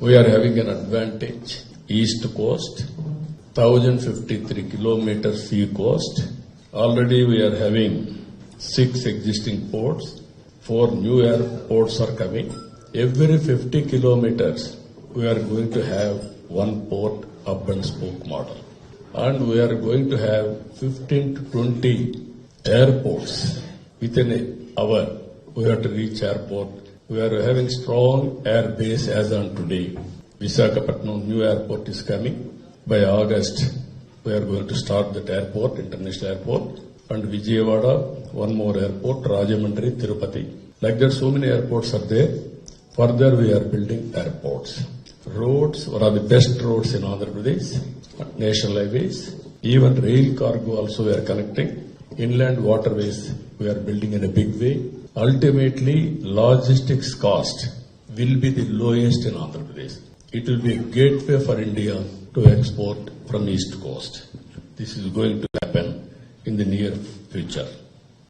We are having an advantage. East coast, 1053 kilometers sea coast. Already we are having 6 existing ports. 4 new airports are coming. Every 50 kilometers, we are going to have one port hub and spoke model. And we are going to have 15 to 20 airports within an hour. We have to reach airport. We are having strong air base as on today. Visakhapatnam new airport is coming. By August, we are going to start that airport, international airport. And Vijayawada, one more airport, Rajahmundry, Tirupati. Like that, so many airports are there. Further, we are building airports. Roads, one of the best roads in Andhra Pradesh, national highways, even rail cargo also we are connecting. Inland waterways, we are building in a big way. Ultimately, logistics cost will be the lowest in Andhra Pradesh. It will be a gateway for India to export from East Coast. This is going to happen in the near future.